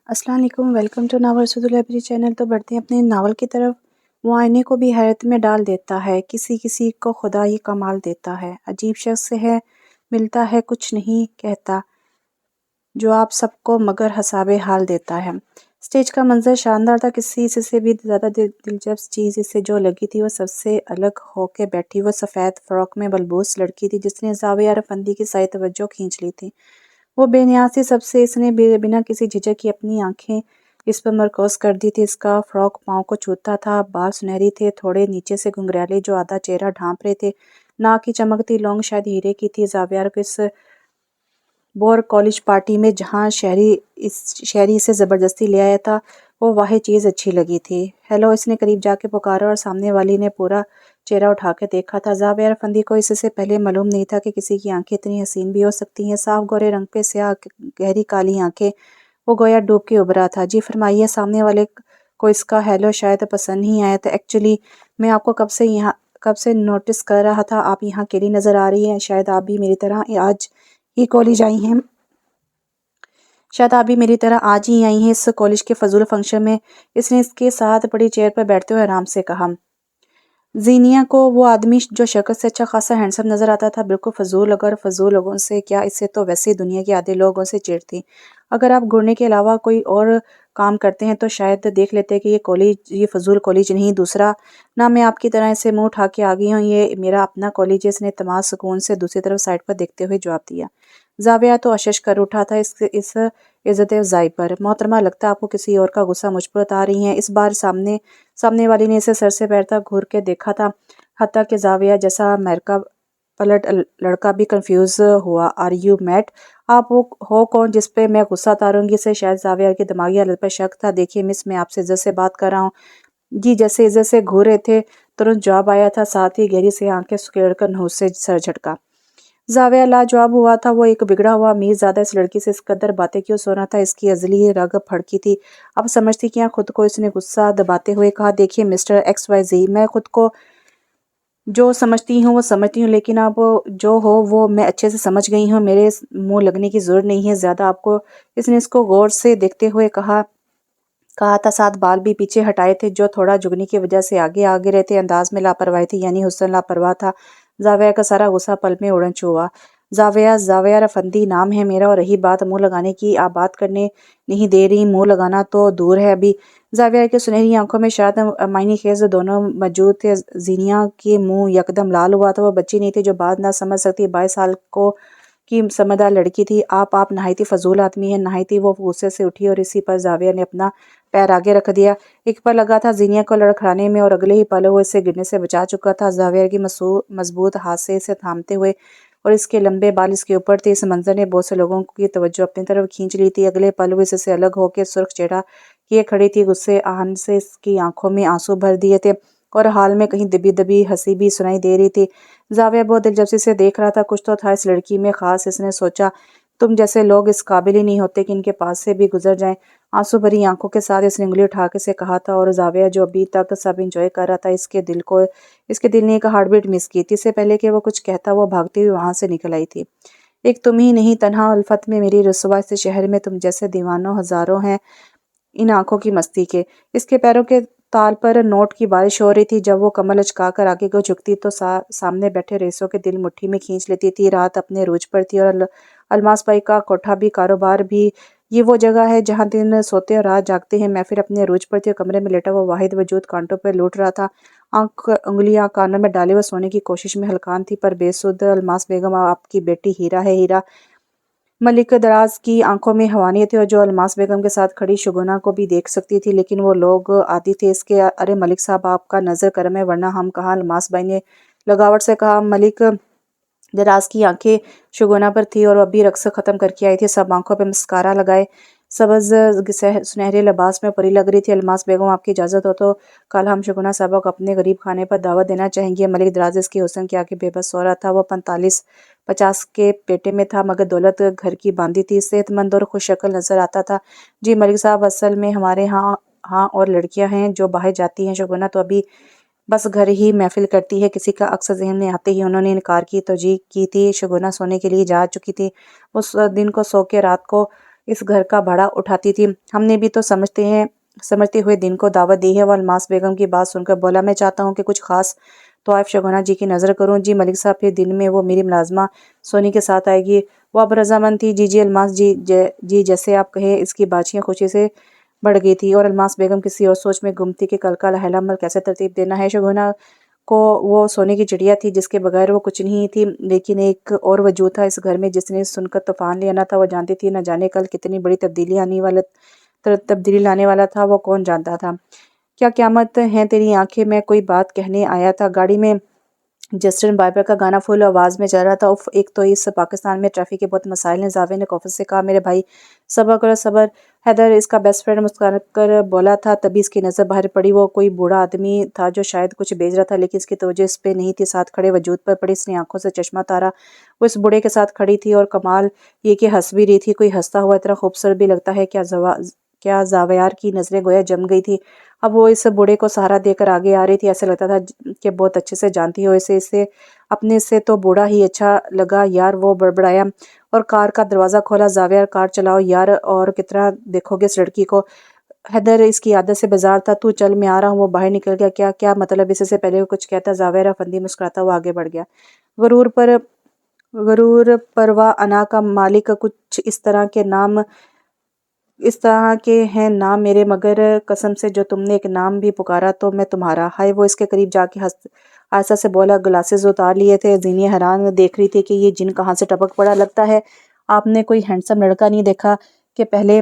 अस्सलाम वालेकुम, welcome to novel सुधु लाइब्रेरी चैनल। तो बढ़ते हैं अपने नावल की तरफ। वो आईने को भी हैरत में डाल देता है, किसी किसी को खुदा ही कमाल देता है। अजीब शख्स है, मिलता है कुछ नहीं कहता, जो आप सबको मगर हसाबे हाल देता है। स्टेज का मंजर शानदार था, किसी से भी ज़्यादा दिलचस्प चीज़ इसे जो लगी थी वो सबसे अलग होके बैठी वो सफ़ेद फ़्रॉक में बलबूस लड़की थी, जिसने ज़ाविया रफंदी की सारी तवज्जो खींच ली थी। वो बेनियाज थी सबसे, इसने बिना किसी झिझक की अपनी आंखें इस पर मरकूज कर दी थी। इसका फ्रॉक पाँव को छूता था, बाल सुनहरी थे, थोड़े नीचे से घुंघराले जो आधा चेहरा ढांप रहे थे। नाक की चमकती लौंग शायद हीरे की थी। ज़ाविया को इस बोर कॉलेज पार्टी में जहाँ शहरी इसे ज़बरदस्ती ले आया था, वो वाहिद चीज़ अच्छी लगी थी। हेलो, इसने करीब जाके पुकारा और सामने वाली ने पूरा चेहरा उठा के देखा था। ज़ाविया फंदी को इससे पहले मालूम नहीं था कि किसी की आंखें इतनी हसीन भी हो सकती हैं। साफ गोरे रंग पे स्याह गहरी काली आंखें, वो गोया डूब के उभरा था। जी फरमाइए। सामने वाले को इसका हेलो शायद पसंद नहीं आया था। एक्चुअली मैं आपको कब से नोटिस कर रहा था, आप यहाँ अकेली नज़र आ रही हैं। शायद आप भी मेरी तरह आज ही कॉलेज आई हैं शायद आप भी मेरी तरह आज ही आई हैं इस कॉलेज के फजूल फंक्शन में। इसने इसके साथ बड़ी चेयर पर बैठते हुए आराम से कहा। जीनिया को वो आदमी जो शक्ल से अच्छा खासा हैंडसम नजर आता था बिल्कुल फजूल, अगर फजूल लोगों से क्या, इससे तो वैसे ही दुनिया के आधे लोगों से चिढ़ थी। अगर आप घूरने के अलावा कोई और काम करते हैं तो शायद देख लेते कि ये फजूल कॉलेज नहीं। दूसरा, ना मैं आपकी तरह ऐसे मुंह उठा के आ गई हूँ, ये मेरा अपना कॉलेज है। इसने तमाम सुकून से दूसरी तरफ साइड पर देखते हुए जवाब दिया। जाविया तो अशश कर उठा था इस इज्जत अफजाई पर। मोहतरमा, लगता है आपको किसी और का गुस्सा मुझ पर उतार रही हैं। इस बार सामने वाली ने इसे सर से पैर तक घूर के देखा था, हत्ता कि जाविया जैसा अमेरिका पलट लड़का भी कंफ्यूज हुआ। Are you mad? आप वो हो कौन जिस पे मैं गुस्सा उतारूंगी? से शायद जाविया की दिमागी हालत पर शक था। देखिए मिस, मैं आपसे इज्जत से बात कर रहा हूँ। जी, जैसे इज्जत से घूर रहे थे, तुरंत जवाब आया था, साथ ही गहरी से आंखें सुकेड़ कर नहुस से सर झटका। जाविया लाजवाब हुआ था। वो एक बिगड़ा हुआ अमीर ज़्यादा इस लड़की से इस कदर बातें क्यों सो रहा था? इसकी अजली रग फड़की थी। अब समझती क्या खुद को? इसने गुस्सा दबाते हुए कहा, देखिए मिस्टर XYZ, मैं खुद को जो समझती हूँ वो समझती हूँ, लेकिन आप जो हो वो मैं अच्छे से समझ गई हूँ। मेरे मुंह लगने की ज़रूरत नहीं है ज़्यादा आपको। इसने इसको गौर से देखते हुए कहा था, साथ बाल भी पीछे हटाए थे जो थोड़ा झुकने की वजह से आगे आगे रहते। अंदाज में लापरवाही थी, यानी हुस्न लापरवाह था। जाविया का सारा गुस्सा पल में उड़न छुआ। जाविया रफंदी नाम है मेरा, और रही बात मुंह लगाने की, आप बात करने नहीं दे रही। मुंह लगाना तो दूर है अभी। जाविया की सुनहरी आंखों में शरारत मायनी खेज दोनों मौजूद थे। जीनिया के मुंह यकदम लाल हुआ था। वो बच्ची नहीं थी जो बात ना समझ सकती, 22 साल की समझदार लड़की थी। आप नहायती फजूल आदमी है, नहायती। वो गुस्से से उठी और इसी पर जाविया ने अपना पैर आगे रख दिया। एक पर लगा था जीनिया को लड़खड़ाने में, और अगले ही पल वो इसे गिरने से बचा चुका था। जाविया की मजबूत हाथ से इसे थामते हुए, और इसके लंबे बाल इसके ऊपर थे। इस मंजर ने बहुत से लोगों की तवज्जो अपनी तरफ खींच ली थी। अगले पल वो इससे अलग होकर सुर्ख चेहरा किए खड़ी थी। गुस्से आन से इसकी आंखों में आंसू भर दिए थे, और हाल में कहीं दबी दबी हंसी भी सुनाई दे रही थी। जाविया बहुत दिलचस्पी से देख रहा था। कुछ तो था इस लड़की में खास। इसने सोचा, तुम जैसे लोग इस काबिल ही नहीं होते कि इनके पास से भी गुजर जाएं। आंसू भरी आंखों के साथ इसने उंगली उठा के से कहा था, और जाविया जो अभी तक सब इंजॉय कर रहा था, इसके दिल ने एक हार्ट बीट मिस की थी। इससे पहले कि वो कुछ कहता, वो भागती हुई वहां से निकल आई थी। एक तुम ही नहीं, तन्हा उल्फत में मेरी रसवा से शहर में तुम जैसे दीवानों हजारों हैं इन आंखों की मस्ती के। इसके पैरों के ताल पर नोट की बारिश हो रही थी। जब वो कमर लचका कर आगे को झुकती तो सामने बैठे रेसों के दिल मुट्ठी में खींच लेती थी। रात अपने रूज पर थी, और अलमास भाई का कोठा भी, कारोबार भी। ये वो जगह है जहाँ दिन सोते और रात जागते हैं। मैं फिर अपने रूज पर थी, और कमरे में लेटा हुआ वाहिद वजूद कांटों पर लूट रहा था। उंगलियां कानों में डाले हुए सोने की कोशिश में हलकान थी, पर बेसुध। अलमास बेगम, आपकी बेटी हीरा है, हीरा। मलिक दराज की आंखों में हवानियत थी, और जो अलमास बेगम के साथ खड़ी शुगुना को भी देख सकती थी, लेकिन वो लोग आती थे इसके। अरे मलिक साहब, आपका नजर करम है, वरना हम कहाँ? अलमास भाई ने लगावट से कहा। मलिक दराज की आंखें शुगुना पर थी, और वो अभी रक्स खत्म करके आई थी। सब आंखों पे मस्कारा लगाए सब्ज सुनहरे लिबास में परी लग रही थी। अलमास बेगम, आपकी इजाज़त हो तो कल हम शुगुना साहबा को अपने गरीब खाने पर दावत देना चाहेंगे। मलिक दराज इसके हुस्न के आगे बेबस हो रहा था। वो 45-50 के पेटे में था, मगर दौलत घर की बांधी थी। सेहतमंद और खुश शक्ल नजर आता था। जी मलिक साहब, असल में हमारे यहाँ हाँ और लड़कियां हैं जो बाहर जाती हैं। शुगुना तो अभी बस घर ही महफिल करती है। किसी का अक्सर जहन में आते ही उन्होंने इनकार की तो जी की थी। शुगुना सोने के लिए जा चुकी थी। उस दिन को सो के रात को इस घर का भाड़ा उठाती थी। हमने भी तो समझते हुए दिन को दावत दी है। वो अलमास बेगम की बात सुनकर बोला, मैं चाहता हूँ कि कुछ खास तोहफ़ शगुना जी की नज़र करूँ। जी मलिक साहब, फिर दिन में वो मेरी मुलाजमा सोनी के साथ आएगी। वो अब रजामंद थी। जी अलमास जी जैसे आप कहें। इसकी बातचीत खुशी से बढ़ गई थी और अलमास बेगम किसी और सोच में गुम थी कि कल का लहला अमल कैसे तरतीब देना है। शगुना को वो सोने की चिड़िया थी जिसके बगैर वो कुछ नहीं थी, लेकिन एक और वजूद था इस घर में जिसने सुनकर तूफान ले आना था। वो जानती थी न जाने कल कितनी बड़ी तब्दीली लाने वाला था। वो कौन जानता था। क्या क़यामत है तेरी आंखें, मैं कोई बात कहने आया था। गाड़ी में जस्टिन बाइबर का गाना फुल आवाज़ में चल रहा था। उफ, एक तो इस पाकिस्तान में ट्रैफिक के बहुत मसाइल हैं। जावेद ने कॉफी से कहा, मेरे भाई सब्र करो सब्र। हैदर इसका बेस्ट फ्रेंड मुस्कुराकर बोला था। तभी इसकी नज़र बाहर पड़ी। वो कोई बूढ़ा आदमी था जो शायद कुछ बेच रहा था, लेकिन इसकी तवज्जो इस पे नहीं थी, साथ खड़े वजूद पर पड़ी। इसने आंखों से चश्मा तारा। वो इस बूढ़े के साथ खड़ी थी और कमाल ये कि हंस भी रही थी। कोई हंसता हुआ इतना खूबसूरत भी लगता है क्या जावयार की नज़रें गोया जम गई थी। अब वो इस बूढ़े को सहारा देकर आगे आ रही थी। ऐसे लगता था कि बहुत अच्छे से जानती हो इसे अपने से तो बूढ़ा ही अच्छा लगा यार। वो बड़बड़ाया और कार का दरवाज़ा खोला। जावेर, कार चलाओ यार, और कितना देखोगे इस लड़की को। हैदर, इसकी आदत से बाजार था, तू चल मैं आ रहा हूँ। वो बाहर निकल गया। क्या क्या मतलब, इससे पहले वो कुछ कहता जावेरा फंदी मुस्कुराता हुआ आगे बढ़ गया। गरूर पर गरूर परवा अना का मालिक, कुछ इस तरह के हैं नाम मेरे, मगर कसम से जो तुमने एक नाम भी पुकारा तो मैं तुम्हारा। हाय, वो इसके करीब जाके आयसा से बोला। ग्लासेस उतार लिए थे। जीनिया हैरान देख रही थी कि ये जिन कहाँ से टपक पड़ा। लगता है आपने कोई हैंडसम लड़का नहीं देखा कि पहले,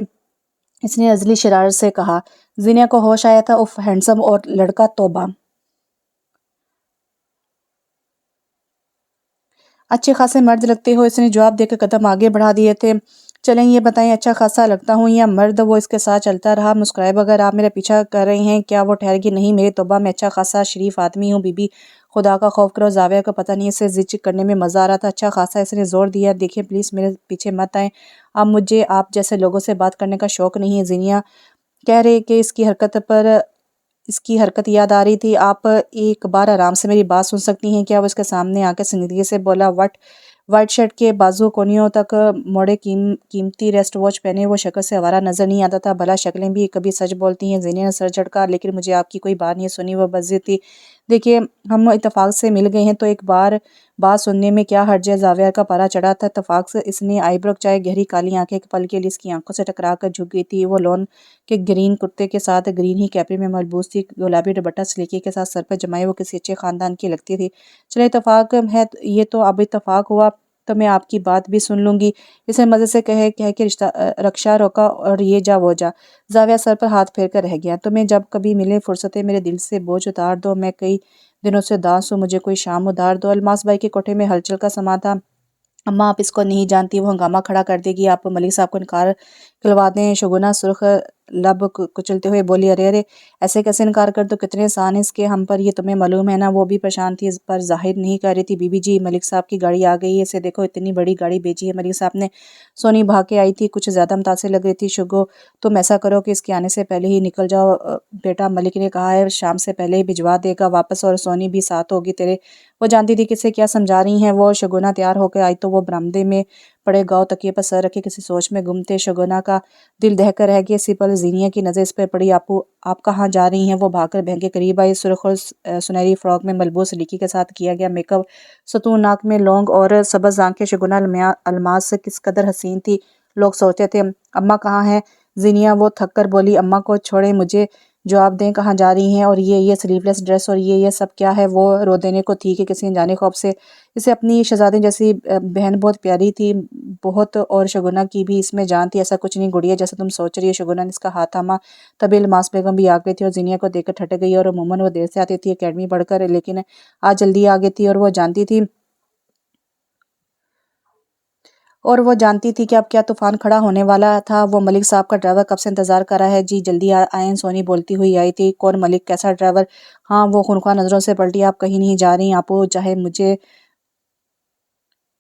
इसने अजली शरारत से कहा। जीनिया को होश आया था। उफ, हैंडसम और लड़का, तौबा। अच्छे खासे मर्द लगते हो, इसने जवाब देकर कदम आगे बढ़ा दिए थे। चलें, ये बताएं अच्छा खासा लगता हूँ या मर्द। वो इसके साथ चलता रहा मुस्कुराए बगैर। आप मेरा पीछा कर रहे हैं क्या? वो ठहर गई। नहीं मेरी तौबा, मैं अच्छा खासा शरीफ आदमी हूँ। बीबी खुदा का खौफ करो। जाविया को पता नहीं इसे जिद करने में मज़ा आ रहा था। अच्छा खासा, इसने जोर दिया। देखिए प्लीज़ मेरे पीछे मत आए। अब मुझे आप जैसे लोगों से बात करने का शौक़ नहीं है। जीनिया कह रहे कि इसकी हरकत याद आ रही थी। आप एक बार आराम से मेरी बात सुन सकती हैं क्या? वो इसके सामने आकर संजीदगी से बोला। वाइट शर्ट के बाजू कोनियों तक मोड़े कीमती रेस्ट वॉच पहने वो शक्ल से आवारा नजर नहीं आता था। भला शक्लें भी कभी सच बोलती हैं। जीनिया ने सर झटका। लेकिन मुझे आपकी कोई बात नहीं सुनी। वो बस थी। देखिए हम इत्तेफाक से मिल गए हैं तो एक बार बात सुनने में क्या हर्ज है। जाविया का पारा चढ़ा था। इत्तेफाक से इसने आईब्रो चाहे गहरी काली आंखें एक पल के लिए इसकी आंखों से टकरा कर झुक गई थी। वो लॉन के ग्रीन कुर्ते के साथ ग्रीन ही कैपरी में मलबूस थी। गुलाबी दुपट्टा सलीके के साथ सर पर जमाए वो किसी अच्छे खानदान की लगती थी। चले इत्तेफाक है ये तो अब इत्तेफाक हुआ तो मैं आपकी बात भी सुन लूंगी। इसे मजे से कह के रक्षा रोका और ये जा वो जा। जाविया सर पर हाथ फेर कर रह गया। तुम्हें जब कभी मिले फुर्सतें मेरे दिल से बोझ उतार दो। मैं कई दिनों से उदास हूँ, मुझे कोई शाम उधार दो। अलमास भाई के कोठे में हलचल का समा था। अम्मा आप इसको नहीं जानती, वो हंगामा खड़ा कर देगी। आप मलिक साहब को इनकार करवा दें। शगुना सुर्ख लब कुचलते हुए बोली, अरे अरे ऐसे कैसे इनकार कर दो, कितने एहसान है इसके हम पर, ये तुम्हें मालूम है ना। वो भी परेशान थी, इस पर जाहिर नहीं कर रही थी। बीबी जी मलिक साहब की गाड़ी आ गई है, इसे देखो इतनी बड़ी गाड़ी भेजी है मलिक साहब ने। सोनी भाग के आई थी, कुछ ज़्यादा मुतासिर लग रही थी। शुगो तुम ऐसा करो कि इसके आने से पहले ही निकल जाओ। बेटा मलिक ने कहा है शाम से पहले ही भिजवा देगा वापस, और सोनी भी साथ होगी तेरे। वो जानती थी किसे क्या समझा रही हैं। वो शगुना तैयार होकर आई तो वो बरामदे में पड़े गाँव तकिए पर सर रखे किसी सोच में गुम थे। शगुना का दिल दहकर रह गया। इसी पल जीनिया की नज़र इस पर पड़ी। आपू आप कहाँ जा रही हैं? वो भागकर बहन के करीब आई। सुर्ख और सुनहरी फ्रॉक में मलबूस लिकी के साथ किया गया मेकअप, सतून नाक में लौंग और सब्ज़ आंखें। शगुना अलमास से किस कदर हसीन थी। लोग सोचते थे अम्मा कहाँ है। जीनिया वो थक कर बोली, अम्मा को छोड़े, मुझे जवाब दें कहाँ जा रही हैं। और ये स्लीवलेस ड्रेस और ये सब क्या है। वो रो देने को थी कि किसी अनजाने खौफ से इसे अपनी शहजादी जैसी बहन बहुत प्यारी थी बहुत, और शगुना की भी इसमें जान थी। ऐसा कुछ नहीं गुड़िया जैसा तुम सोच रही हो। शगुना ने इसका हाथ थामा। तभी इल्मास बेगम भी आ गई थी और जीनिया को देखकर ठटक गई। और अमूमन वो देर से आती थी अकेडमी पढ़कर, लेकिन आज जल्दी आ गई थी और वो जानती थी कि अब क्या तूफान खड़ा होने वाला था। वो मलिक साहब का ड्राइवर कब से इंतजार कर रहा है। जी जल्दी आए। सोनी बोलती हुई आई थी। कौन मलिक, कैसा ड्राइवर? हाँ, वो खुनख्वार नजरों से पलटी। आप कहीं नहीं जा रही आपो, चाहे मुझे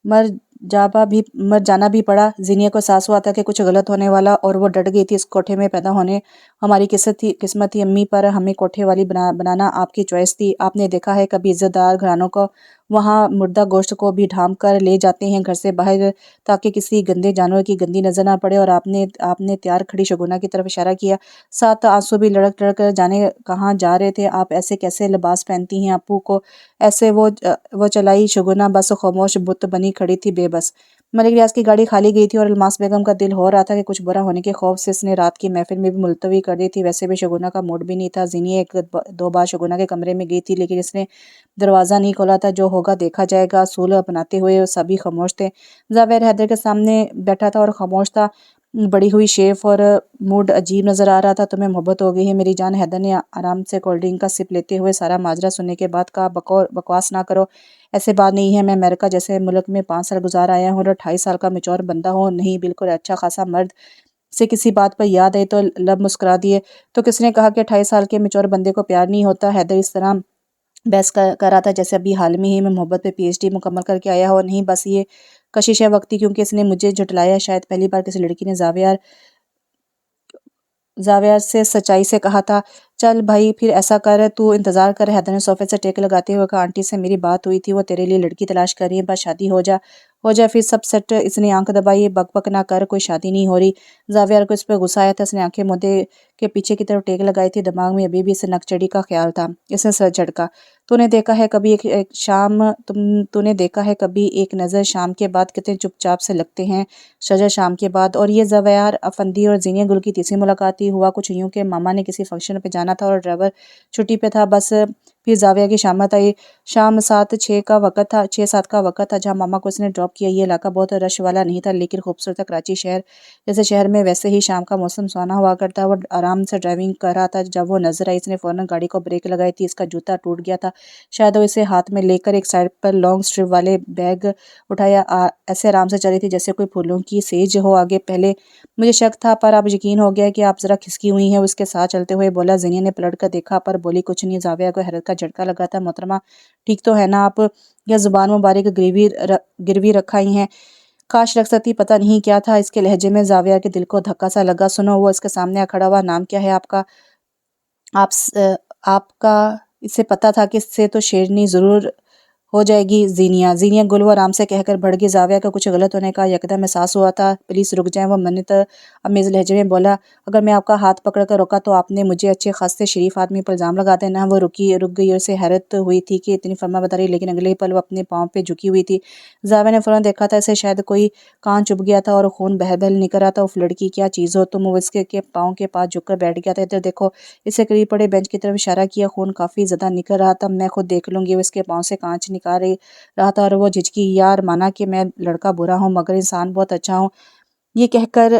मर मर जाना भी पड़ा। जीनिया को एहसास हुआ था कि कुछ गलत होने वाला, और वो डट गई थी। इस कोठे में पैदा होने हमारी किस्मत थी अम्मी, पर हमें कोठे वाली बनाना आपकी चॉइस थी। आपने देखा है कभी इज्जतदार घरानों को وہاں مردہ گوشت کو بھی ڈھانپ کر لے جاتے ہیں گھر سے باہر تاکہ کسی گندے جانور کی گندی نظر نہ پڑے۔ اور آپ نے تیار کھڑی شگنا کی طرف اشارہ کیا، ساتھ آنسو بھی لڑک لڑک کر جانے کہاں جا رہے تھے۔ آپ ایسے کیسے لباس پہنتی ہیں ابو کو ایسے؟ وہ چلائی شگنا بس خاموش بت بنی کھڑی تھی، بے بس۔ ملک ریاض کی گاڑی کھالی گئی تھی اور الماس بیگم کا دل ہو رہا تھا کہ کچھ برا ہونے کے خوف سے اس نے رات کی محفل میں بھی ملتوی کر دی تھی۔ ویسے بھی شگنا کا موڈ بھی نہیں تھا۔ زینیا ایک دو بار شگنا کے کمرے میں گئی تھی لیکن اس نے دروازہ نہیں کھولا تھا۔ جو ہوگا دیکھا جائے گا اصول اپناتے ہوئے سبھی خاموش تھے۔ زاویہ حیدر کے سامنے بیٹھا تھا اور خاموش تھا، بڑی ہوئی شیف اور موڈ عجیب نظر آ رہا تھا۔ تمہیں محبت ہو گئی ہے میری جان؟ حیدر نے آرام سے کولڈ ڈرنک کا سپ لیتے ہوئے سارا ماجرا سننے کے بعد کہا، بکواس نہ کرو، ایسے بات نہیں ہے۔ میں امریکہ جیسے ملک میں 5 سال گزار آیا ہوں اور 28 سال کا میچور بندہ ہوں۔ نہیں، بالکل اچھا خاصا مرد سے کسی بات پر یاد آئی تو لب مسکرا دیے۔ تو کس نے کہا کہ 28 سال کے میچور بندے کو پیار نہیں ہوتا؟ حیدر اس طرح بحث کر رہا تھا جیسے ابھی حال میں ہی میں محبت پہ PhD مکمل کر کے آیا ہو۔ نہیں، بس یہ کشش ہے وقت کی، کیونکہ اس نے مجھے جھٹلایا۔ شاید پہلی بار کسی لڑکی نے زاویہ سے سچائی سے کہا تھا۔ چل بھائی پھر ایسا کر، تو انتظار کر۔ حیدر نے صوفے سے ٹیک لگاتے ہوئے کہا، آنٹی سے میری بات ہوئی تھی، وہ تیرے لیے لڑکی تلاش کر رہی ہیں، بس شادی ہو جائے پھر سب سیٹ۔ اس نے آنکھ دبائی، بک بک نہ کر، کوئی شادی نہیں ہو رہی۔ زاویہ کو اس پہ غصہ آیا تھا۔ اس نے آنکھیں مودے کے پیچھے کی طرف ٹیک لگائی تھی، دماغ میں ابھی بھی اس نک چڑی کا خیال تھا۔ اس نے سر جھٹکا۔ تو نے دیکھا ہے کبھی ایک نظر شام کے بعد کتنے چپ چاپ سے لگتے ہیں شجر شام کے بعد؟ اور یہ زویار افندی اور زینیا گل کی تیسری ملاقات تھی۔ ہوا کچھ یوں کہ ماما نے کسی فنکشن پہ جانا تھا اور ڈرائیور چھٹی پہ تھا، بس پھر زاویہ کی شامت آئی۔ شام 7-6 کا وقت تھا، 6-7 کا وقت تھا جہاں ماما کو اس نے ڈراپ کیا۔ یہ علاقہ بہت رش والا نہیں تھا لیکن خوبصورت کراچی شہر جیسے شہر میں ویسے ہی شام کا موسم سہانا ہوا کرتا۔ وہ آرام سے ڈرائیونگ کر رہا تھا، جب وہ نظر آئی اس نے فوراً گاڑی کو بریک لگائی تھی۔ اس کا جوتا ٹوٹ گیا تھا، شاید وہ اسے ہاتھ میں لے کر ایک سائیڈ پر لانگ اسٹرپ والے بیگ اٹھایا ایسے آرام سے چلی تھی جیسے کوئی پھولوں کی سیج ہو آگے۔ پہلے مجھے شک تھا پر اب یقین ہو گیا کہ آپ ذرا کھسکی ہوئی ہیں، وہ اس کے ساتھ چلتے ہوئے بولا۔ زینیا نے پلٹ کر دیکھا پر بولی کچھ نہیں۔ زاویہ کو حیرت کا جھٹکا لگا تھا۔ محترمہ ٹھیک تو ہے نا آپ؟ یا زبان مبارک گروی رکھائی ہیں؟ کاش رکھ سکتی، پتہ نہیں کیا تھا اس کے لہجے میں۔ زاویہ کے دل کو دھکا سا لگا۔ سنو، وہ اس کے سامنے آ کھڑا ہوا، نام کیا ہے آپ کا؟ آپ کا؟ اسے پتہ تھا کہ اس سے تو شیرنی ضرور ہو جائے گی۔ زینیا گل، وہ آرام سے کہہ کر بڑھ گئی۔ زاویہ کا کچھ غلط ہونے کا یکدم احساس ہوا تھا۔ پلیز رک جائیں، وہ منت آمیز لہجے میں بولا۔ اگر میں آپ کا ہاتھ پکڑ کر روکا تو آپ نے مجھے اچھے خاصے شریف آدمی پر الزام لگا دینا۔ وہ رک گئی اور اسے حیرت ہوئی تھی کہ اتنی فرما برداری، لیکن اگلے ہی پل وہ اپنے پاؤں پہ جھکی ہوئی تھی۔ زاویہ نے فوراً دیکھا تھا اسے شاید کوئی کان چبھ گیا تھا اور خون بہہ بہہ نکل رہا تھا۔ اف لڑکی، کیا چیز ہو تم؟ وہ اس کے پاؤں کے پاس جھک کر بیٹھ گیا تھا۔ ادھر دیکھو، اسے قریب پڑے بینچ کی طرف اشارہ کیا۔ خون کافی زیادہ نکل رہا تھا، میں خود دیکھ لوں گی۔ وہ اس کے پاؤں سے کانچ نکال رہا تھا اور وہ جھجکی۔ یار مانا کہ میں لڑکا برا ہوں مگر انسان بہت اچھا ہوں، یہ کہہ کر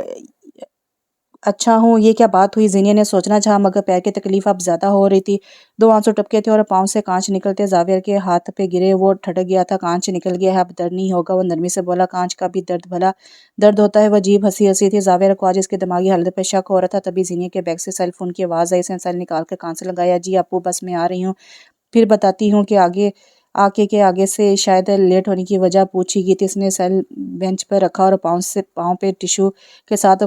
اچھا ہوں، یہ کیا بات ہوئی؟ زینیا نے سوچنا چاہا مگر پیر کی تکلیف اب زیادہ ہو رہی تھی۔ 2 آنسو ٹپکے تھے اور پاؤں سے کانچ نکلتے زاویہ کے ہاتھ پہ گرے۔ وہ ٹھٹک گیا تھا۔ کانچ نکل گیا ہے، اب درد نہیں ہوگا، وہ نرمی سے بولا۔ کانچ کا بھی بھلا درد ہوتا ہے؟ وہ عجیب ہنسی تھی۔ زاویہ کو آج اس کی دماغی حالت پہ شک ہو رہا تھا۔ تبھی زینیا کے بیگ سے سیل فون کی آواز آئی۔ اس نے سیل نکال کر کان سے لگایا۔ جی ابو، بس میں آ رہی ہوں، پھر بتاتی ہوں کہ آگے سے شاید لیٹ ہونے کی وجہ پوچھی گئی تھی۔ اس نے سیل بینچ پر رکھا اور پاؤں پہ ٹشو کے ساتھ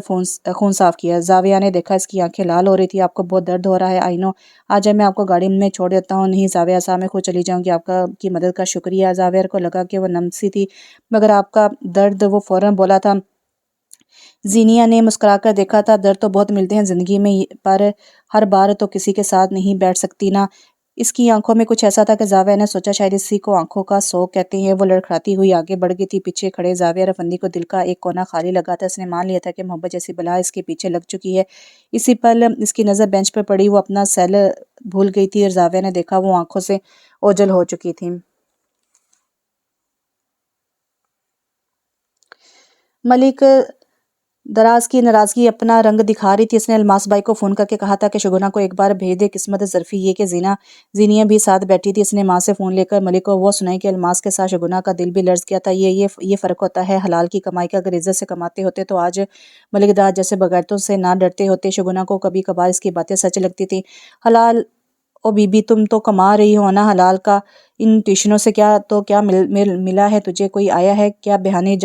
خون صاف کیا۔ زاویہ نے دیکھا اس کی آنکھیں لال ہو رہی تھی۔ آپ کو بہت درد ہو رہا ہے؟ آئی نو، آج میں آپ کو گاڑی میں چھوڑ دیتا ہوں۔ نہیں زاویہ صاحب، میں خود چلی جاؤں گی، آپ کی مدد کا شکریہ۔ زاویہ کو لگا کہ وہ نمسی تھی مگر آپ کا درد، وہ فوراً بولا تھا۔ زینیا نے مسکرا کر دیکھا تھا۔ درد تو بہت ملتے ہیں زندگی میں پر ہر بار تو کسی کے ساتھ نہیں بیٹھ سکتی نا۔ اس کی آنکھوں میں کچھ ایسا تھا کہ زاویہ نے سوچا شاید اسی کو آنکھوں کا سوگ کہتے ہیں۔ وہ لڑکھڑاتی ہوئی آگے بڑھ گئی تھی۔ پیچھے کھڑے زاویہ افندی کو دل کا ایک کونا خالی لگا تھا۔ اس نے مان لیا تھا کہ محبت جیسی بلا اس کے پیچھے لگ چکی ہے۔ اسی پل اس کی نظر بینچ پر پڑی، وہ اپنا سیل بھول گئی تھی اور زاویہ نے دیکھا وہ آنکھوں سے اوجھل ہو چکی تھی۔ ملک دراز کی ناراضگی اپنا رنگ دکھا رہی تھی۔ اس نے الماس بھائی کو فون کر کے کہا تھا کہ شگنا کو ایک بار بھیج دے۔ قسمت ظرفی یہ کہ زینیا بھی ساتھ بیٹھی تھی۔ اس نے ماں سے فون لے کر ملک کو وہ سنائی کہ الماس کے ساتھ شگنا کا دل بھی لرز گیا تھا۔ یہ فرق ہوتا ہے حلال کی کمائی کا۔ اگر عزت سے کماتے ہوتے تو آج ملک دراز جیسے بغیرتوں سے نہ ڈرتے ہوتے۔ شگنا کو کبھی کبھار اس کی باتیں سچ لگتی تھیں۔ حلال او بی بی، تم تو کما رہی ہو نا حلال کا؟ इन ट्यूशनों से क्या मिला है तुझे, कोई आया है क्या बहाने,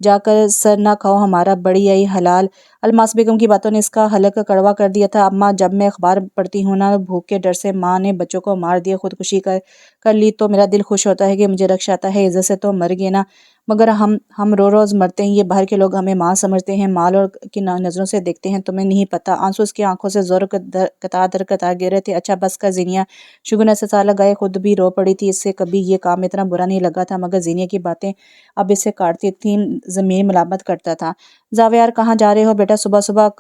जाकर सर ना खाओ हमारा, बड़ी आई हलाल। अलमास बेगम की बातों ने इसका हलक कड़वा कर दिया था। अम्मा, जब मैं अखबार पढ़ती हूँ ना, भूख के डर से माँ ने बच्चों को मार दिया, खुदकुशी कर ली, तो मेरा दिल खुश होता है कि मुझे रक्श आता है, इज्जत से तो मर गए ना, मगर हम रोज़ मरते हैं। ये बाहर के लोग हमें माँ समझते हैं, माल और की नज़रों से देखते हैं, तुम्हें नहीं पता। आंसू उसकी आंखों से जोर कतार दर कतार गिर रहे थे। अच्छा बस कर ज़ीनिया, शुगुन से साल लगाए, खुद भी रो पड़ी थी। इससे कभी ये काम इतना बुरा नहीं लगा था, मगर ज़ीनिया की बातें अब इसे काटती थी। ज़मीन मलामत करता था। जावेद, कहाँ जा रहे हो बेटा, सुबह सुबह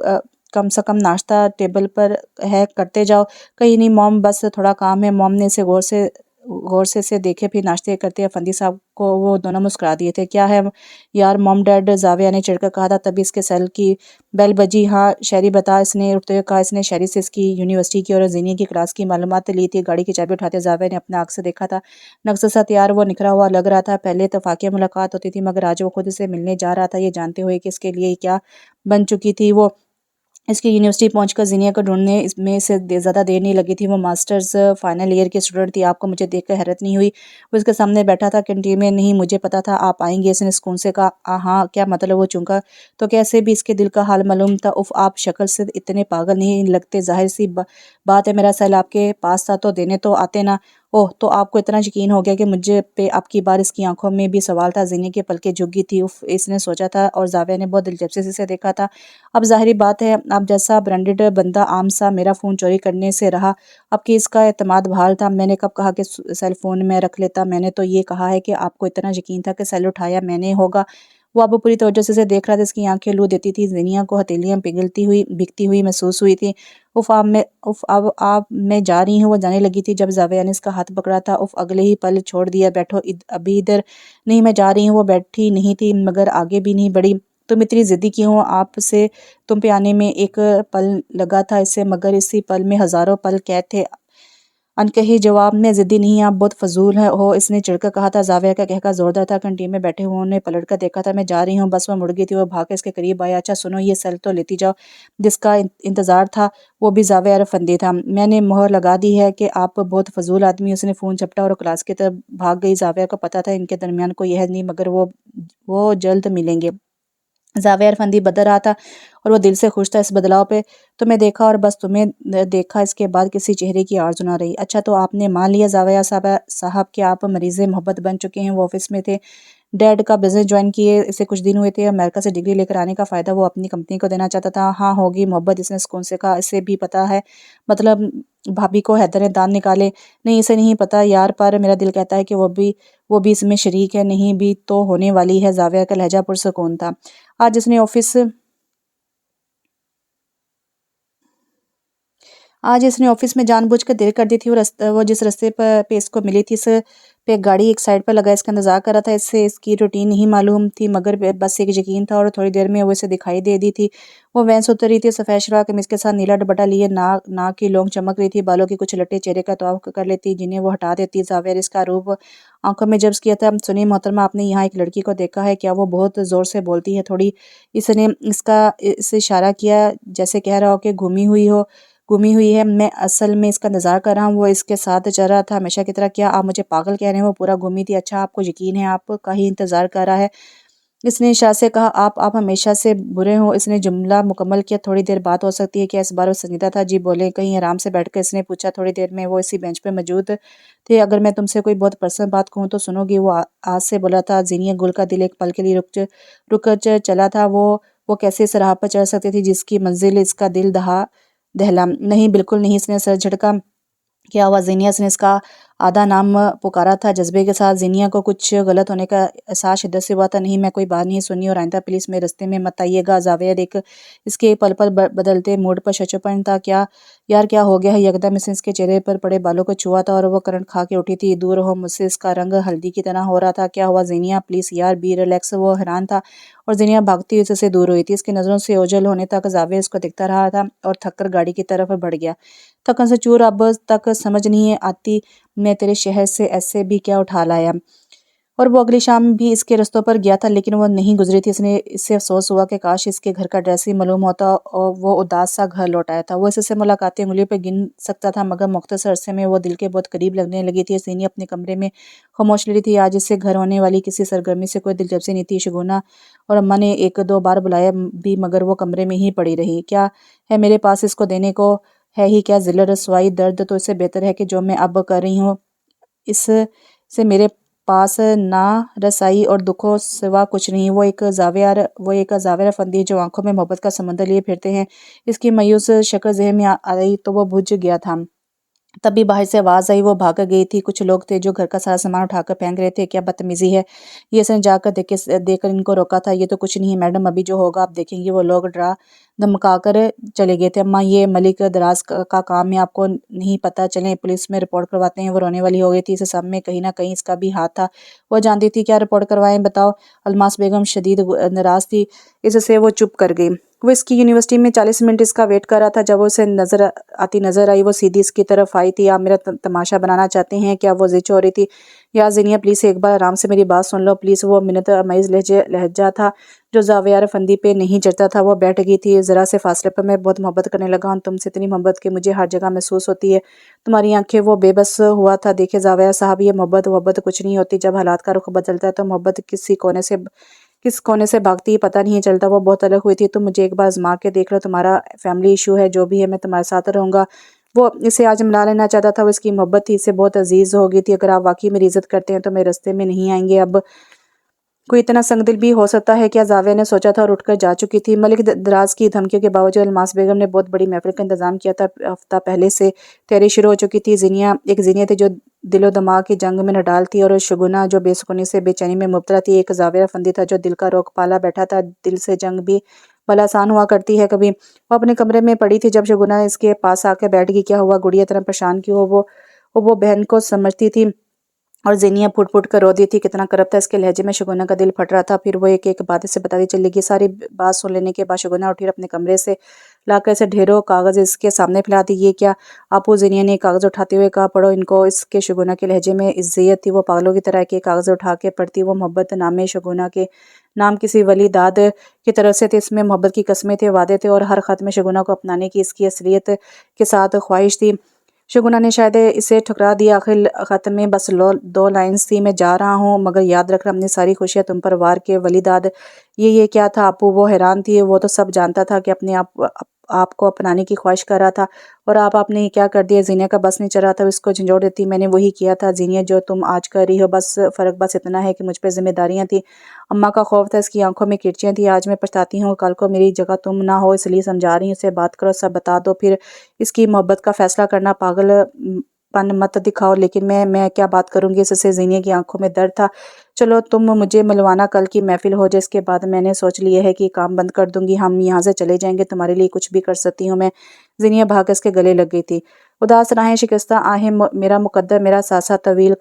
कम से कम नाश्ता टेबल पर है, करते जाओ। कहीं नहीं मॉम, बस थोड़ा काम है। मॉम ने इसे गौर से देखे, फिर नाश्ते करते अफंदी साहब को वो दोनों मुस्कुरा दिए थे। क्या है यार मॉम डैड, जाविया ने चिढ़कर कहा था। तभी इसके सेल की बेल बजी। हाँ शहरी बता, इसने उठते हुए कहा। इसने शहरी से इसकी यूनिवर्सिटी की और जीनिया की क्लास की मालूमात ली थी। गाड़ी की चाबी उठाते जाविया ने अपने आँख से देखा था। नक्श सा तैयार वो निखरा हुआ लग रहा था। पहले इत्तफाकिया मुलाकात होती थी, मगर आज वो खुद से मिलने जा रहा था, ये जानते हुए कि इसके लिए क्या बन चुकी थी वो। इसकी यूनिवर्सिटी पहुंचकर ज़ीनिया को ढूंढने इसमें से ज़्यादा देर नहीं लगी थी। वो मास्टर्स फाइनल ईयर की स्टूडेंट थी। आपको मुझे देखकर हैरत नहीं हुई? वो इसके सामने बैठा था कैंटीन में। नहीं, मुझे पता था आप आएंगे, इसने सुकून से कहा। हाँ क्या मतलब, वो चूंका तो कैसे भी इसके दिल का हाल मालूम था। उफ, आप शक्ल से इतने पागल नहीं लगते, जाहिर सी बात है, मेरा सेल आपके पास था तो देने तो आते ना। ओह, तो आपको इतना यकीन हो गया कि मुझे पे आपकी बार। इसकी आंखों में भी सवाल था। ज़ीनिया की पलकें झुक गई थी। उफ, इसने सोचा था, और जाविया ने बहुत दिलचस्पी से देखा था। अब ज़ाहिरी बात है, आप जैसा ब्रांडेड बंदा आम सा मेरा फ़ोन चोरी करने से रहा। अब कि इसका एतमाद बहाल था। मैंने कब कहा कि सेल फ़ोन में रख लेता? मैंने तो ये कहा है कि आपको इतना यकीन था कि सेल उठाया मैंने होगा। वो अब पूरी तवज्जो से देख रहा था। इसकी आंखें लू देती थी। ज़ीनिया को हथेलियाँ बिकती हुई महसूस हुई थी। उफ अब आप मैं जा रही हूँ, वो जाने लगी थी जब जाविया ने इसका हाथ पकड़ा था। उफ, अगले ही पल छोड़ दिया। बैठो अभी इधर। नहीं, मैं जा रही हूँ। वो बैठी नहीं थी, मगर आगे भी नहीं बढ़ी। तुम इतनी ज़िद्दी क्यों हो? आपसे तुम पे आने में एक पल लगा था इसे, मगर इसी पल में हज़ारों पल कैद थे। अनकही जवाब में, ज़िद्दी नहीं, आप बहुत फजूल हो, इसने चिढ़कर कहा था। जाविया का कहका जोरदार था। कैंटीन में बैठे हुए ने पलट कर देखा था। मैं जा रही हूँ, बस। वो मुड़ गई थी। वो भाग के इसके करीब आया। अच्छा सुनो, ये सेल तो लेती जाओ। जिसका इंतज़ार था वो भी जाविया और फंदी था। मैंने मोहर लगा दी है कि आप बहुत फजूल आदमी। उसने फ़ोन झपटा और क्लास की तरफ भाग गई। जाविया को पता था इनके दरमियान कोई यह नहीं, मगर वो जल्द मिलेंगे। जावेर फंदी बदल रहा था और वो दिल से खुश था इस बदलाव पे। तुम्हें देखा और बस तुम्हें देखा, इसके बाद किसी चेहरे की आरज़ू ना रही। अच्छा तो आपने मान लिया जावेया साहब कि आप मरीज़ मोहब्बत बन चुके हैं। वो ऑफिस में थे, डैड का बिजनेस ज्वाइन किए, इसे कुछ दिन हुए थे। अमेरिका से डिग्री लेकर आने का फ़ायदा वो अपनी कंपनी को देना चाहता था। हाँ होगी मोहब्बत, इसने सुकून से कहा। इसे भी पता है, मतलब भाभी को हैदर ने दांत निकाले। नहीं, इसे नहीं पता यार, पर मेरा दिल कहता है कि वो भी इसमें शरीक है। नहीं भी तो होने वाली है। जाविया का लहजा पुरसुकून था। आज इसने ऑफिस में जानबूझकर देर कर दी थी। वो जिस रास्ते पे इसको मिली थी, इस पे गाड़ी एक साइड पर लगा इसका इंतजार कर रहा था। इससे इसकी रूटीन नहीं मालूम थी, मगर बस एक यकीन था, और थोड़ी देर में वो इसे दिखाई दे दी थी। वो वैन से उतर रही थी, सफ़ेद शराब कमीज के साथ नीला दुपट्टा लिए, नाक की लौंग चमक रही थी, बालों की कुछ लट्टे चेहरे का तौफ कर लेती, जिन्हें वो हटा देती। जावेर इसका रूप आंखों में जब्स किया था। सुनिए मोहतरमा, आपने यहाँ एक लड़की को देखा है क्या? वो बहुत ज़ोर से बोलती है थोड़ी। इसने इसे इशारा किया, जैसे कह रहा हो कि गुमी हुई है। मैं असल में इसका इंतज़ार कर रहा हूँ। वो इसके साथ चल रहा था हमेशा की तरह। क्या आप मुझे पागल कह रहे हैं? वो पूरा गुमी थी। अच्छा, आपको यकीन है आपका ही इंतज़ार कर रहा है? इसने इशारे से कहा। आप हमेशा से बुरे हो। इसने जुमला मुकम्मल किया। थोड़ी देर बात हो सकती है क्या? इस बार वो संजीदा था। जी बोले। कहीं आराम से बैठकर इसने पूछा। थोड़ी देर में वो इसी बेंच पे मौजूद थे। अगर मैं तुमसे कोई बहुत पर्सनल बात कहूँ तो सुनोगी? वो आज से बोला था। जीनिया गुल का दिल एक पल के लिए चला था। वो कैसे इस राह पर चढ़ सकती थी जिसकी मंजिल इसका दिल दहला? नहीं, बिल्कुल नहीं, इसने सर झटका। क्या हुआ ज़ीनिया? ने इसका आधा नाम पुकारा था जज्बे के साथ। ज़ीनिया को कुछ गलत होने का एहसास शिद्दत से हुआ था। नहीं, मैं कोई बात नहीं सुनी, और आइंदा प्लीज़ मेरे रास्ते में मत आइएगा। जावेद इसके पल पल बदलते मूड पर शचोपन था। क्या यार, क्या हो गया है? यकदम इसके चेहरे पर पड़े बालों को छुआ था और वो करंट खा के उठी थी। दूर हो मुझसे। इसका रंग हल्दी की तरह हो रहा था। क्या हुआ ज़ीनिया? प्लीज़ यार बी रिलैक्स। वो हैरान था, और ज़ीनिया भागती हुई इससे दूर हुई थी। इसकी नज़रों से ओझल होने तक जावेद इसको दिखता रहा था, और थक कर गाड़ी की तरफ बढ़ गया। थकन से चूर। अब तक समझ नहीं आती मैं तेरे शहर से ऐसे भी क्या उठा लाया। और वो अगली शाम भी इसके रस्तों पर गया था, लेकिन वो नहीं गुजरी थी। इससे अफसोस हुआ कि काश इसके घर का ड्रेस ही मालूम होता, और वो उदास सा घर लौट आया था। वो इससे मुलाकातें उंगलियों पर गिन सकता था, मगर मुख्तसर अरसे में वो दिल के बहुत करीब लगने लगी थी। सीनी अपने कमरे में खामोश लड़ी थी। आज इससे घर होने वाली किसी सरगर्मी से कोई दिलचस्पी नहीं थी। शगुना और अम्मा ने एक दो बार बुलाया भी, मगर वो कमरे में ही पड़ी रही। क्या है मेरे पास इसको देने को? है ही क्या जिल्लत, रसवाई, दर्द? तो इससे बेहतर है कि जो मैं अब कर रही हूँ, इससे मेरे पास ना रसाई और दुखों सिवा कुछ नहीं। वो एक जावेरा फंदी जो आंखों में मोहब्बत का समंदर लिए फिरते हैं। इसकी मायूस शक्ल ज़हन में आई तो वो बुझ गया था। तभी बाहर से आवाज़ आई, वो भाग गई थी। कुछ लोग थे जो घर का सारा सामान उठाकर फेंक रहे थे। क्या बदतमीजी है ये! इसने जाकर देखकर इनको रोका था। ये तो कुछ नहीं है मैडम, अभी जो होगा आप देखेंगी। वो लोग डरा धमका कर चले गए थे। अम्मा, ये मलिक दराज का काम है, आपको नहीं पता? चलें पुलिस में रिपोर्ट करवाते हैं। वो रोने वाली हो गई थी। इस सब में कहीं ना कहीं इसका भी हाथ था। वो जानती थी। क्या रिपोर्ट करवाएं बताओ? अलमास बेगम शदीद नाराज़ थी। इससे वो चुप कर गई। वो इसकी यूनिवर्सिटी में 40 मिनट इसका वेट कर रहा था। जब वो उसे नजर आई, वो सीधी इसकी तरफ आई थी। आप मेरा तमाशा बनाना चाहते हैं क्या? वो जिद हो रही थी। या जिनिया, प्लीज़ एक बार आराम से मेरी बात सुन लो प्लीज़। वो मिन्नत आमेज़ लहजा था जो जावियार फंदी पे नहीं चढ़ता था। वो बैठ गई थी ज़रा से फासले पर। मैं बहुत मोहब्बत करने लगा हूँ तुमसे, इतनी मोहब्बत कि मुझे हर जगह महसूस होती है तुम्हारी आंखें। वो बेबस हुआ था। देखिए जाविया साहब, ये मोहब्बत कुछ नहीं होती। जब हालात का रुख बदलता है तो मोहब्बत किस कोने से भागती है पता नहीं चलता। वो बहुत अलग हुई थी। तुम मुझे एक बार आजमा के देख लो। तुम्हारा फैमिली इशू है, जो भी है, मैं तुम्हारे साथ रहूँगा। वो इसे आज मिला लेना चाहता था। वो इसकी मोहब्बत थी, इससे बहुत अजीज हो गई थी। अगर आप वाकई मेरी इज्जत करते हैं तो मेरे रास्ते में नहीं आएंगे। अब कोई इतना संगदिल भी हो सकता है क्या? जाविया ने सोचा था और उठकर जा चुकी थी। मलिक दराज की धमकियों के बावजूद अलमास बेगम ने बहुत बड़ी महफिल का इंतजाम किया था। हफ्ता पहले से तैयारी शुरू हो चुकी थी। जिनिया थी जो दिलो दिमाग की जंग में नडाल थी, और शगुना जो बेसुकूनी से बेचैनी में मुब्तला थी। एक जाविया फंदी था जो दिल का रोक पाला बैठा था। दिल से जंग भी भला आसान हुआ करती है कभी। वो अपने कमरे में पड़ी थी जब शगुना इसके पास आकर बैठ गई। क्या हुआ गुड़िया, तरह परेशान क्यों हो? वो बहन को समझती थी, और ज़ेनिया फुट फुट कर रो दी थी। कितना करब था इसके लहजे में। शगुना का दिल फट रहा था। फिर वो एक एक बात से बताती चली गई। सारी बात सुन लेने के बाद शगुना उठी और अपने कमरे से लाकर ऐसे ढेरों कागज़ इसके सामने फैला दी। ये क्या आपू? ज़ेनिया ने कागज़ उठाते हुए कहा। पढ़ो इनको। इसके शगुना के लहजे में इज्जत थी। वो पागलों की तरह के कागज़ उठा के पढ़ती। वो मोहब्बत नामे शगुना के नाम किसी वली दाद की तरफ से थे। इसमें मोहब्बत की कस्में थे, वादे थे, और हर ख़त में शगुना को अपनाने की इसकी असलियत के साथ ख्वाहिश थी। शगुना ने शायद इसे ठुकरा दिया। आखिर ख़त में बस दो लाइन्स थी। मैं जा रहा हूँ, मगर याद रखना अपनी सारी खुशियाँ तुम पर वार के वलीदाद। ये क्या था आपू? वो हैरान थी। वो तो सब जानता था कि अपने आपको अपनाने की ख्वाहिश कर रहा था, और आपने क्या कर दिया? जीनिया का बस नहीं चल रहा था, उसको झंझोड़ देती। मैंने वही किया था जीनिया जो तुम आज कर रही हो। फ़र्क बस इतना है कि मुझ पर जिम्मेदारियाँ थी। अम्मा का खौफ था, इसकी आंखों में किरचियाँ थी। आज मैं पछताती हूँ। कल को मेरी जगह तुम ना हो, इसलिए समझा रही हूँ। इससे बात करो, सब बता दो, फिर इसकी मोहब्बत का फैसला करना। पागलपन मत दिखाओ। लेकिन मैं क्या बात करूंगी? इससे जीनिया की आंखों में दर्द था। चलो तुम मुझे मिलवाना, कल की महफिल हो जाए। इसके बाद मैंने सोच लिया है कि काम बंद कर दूंगी। हम यहाँ से चले जाएंगे। तुम्हारे लिए कुछ भी कर सकती हूँ मैं। जीनिया भाग इसके गले लग गई थी। उदास राहें, शिकस्ता आहें, मेरा मुकद्दर, मेरा सासा तवील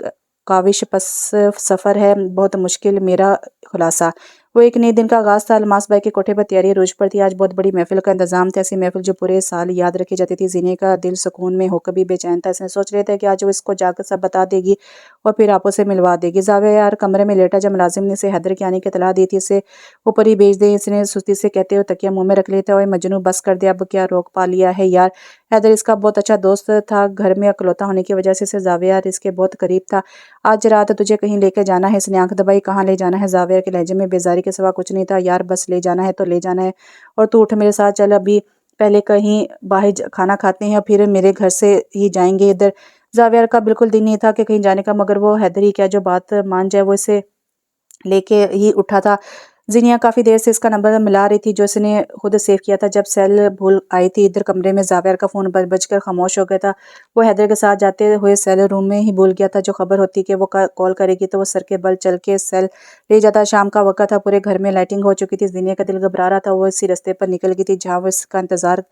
काविश पस सफ़र है, बहुत मुश्किल मेरा खुलासा। वो एक नए दिन का आगाज़ था। अलमास भाई के कोठे पर तैयारी रोज पर थी। आज बहुत बड़ी महफिल का इंतजाम था। ऐसी महफिल जो पूरे साल याद रखी जाती थी। जीने का दिल सुकून में होकर भी बेचैन था। इसने सोच रहे थे कि आज वो इसको जाकर सब बता देगी और फिर आपस से मिलवा देगी। जाविया यार कमरे में लेटा जब मुलाजिम ने इसे हैदर के आने की इतला दी थी, इसे ऊपर ही भेज दे। इसने सुस्ती से कहते हुए तकिया मुंह में रख लेता। और मजनू बस कर दिया, अब क्या रोक पा लिया है यार। हैदर इसका बहुत अच्छा दोस्त था। घर में अकलौता होने की वजह से इसे जाविया यार इसके बहुत करीब था। आज रात तुझे कहीं लेकर जाना है? इसने आंख दबाई। कहाँ ले जाना है? जाविया के लहजे में बेजारी के सिवा कुछ नहीं था। यार बस ले जाना है तो ले जाना है, और तू उठ मेरे साथ चल। अभी पहले कहीं बाहर खाना खाते हैं, फिर मेरे घर से ही जाएंगे इधर। जाविया का बिल्कुल दिल नहीं था कि कहीं जाने का, मगर वो हैदर ही क्या जो बात मान जाए। वो इसे लेके ही उठा था। जिनिया काफ़ी देर से इसका नंबर मिला रही थी जो इसने खुद सेव किया था। जब सेल भूल आई थी इधर कमरे में, जाविया का फ़ोन बजकर खामोश हो गया था। वो हैदर के साथ जाते हुए सेल रूम में ही भूल गया था। जो खबर होती कि वो कॉल करेगी तो वो सर के बल चल के सेल ले जाता। शाम का वक्त था। पूरे घर में लाइटिंग हो चुकी थी। जिनिया का दिल घबरा रहा था। वो इसी रास्ते पर निकल गई थी जहाँ वो इसका इंतजार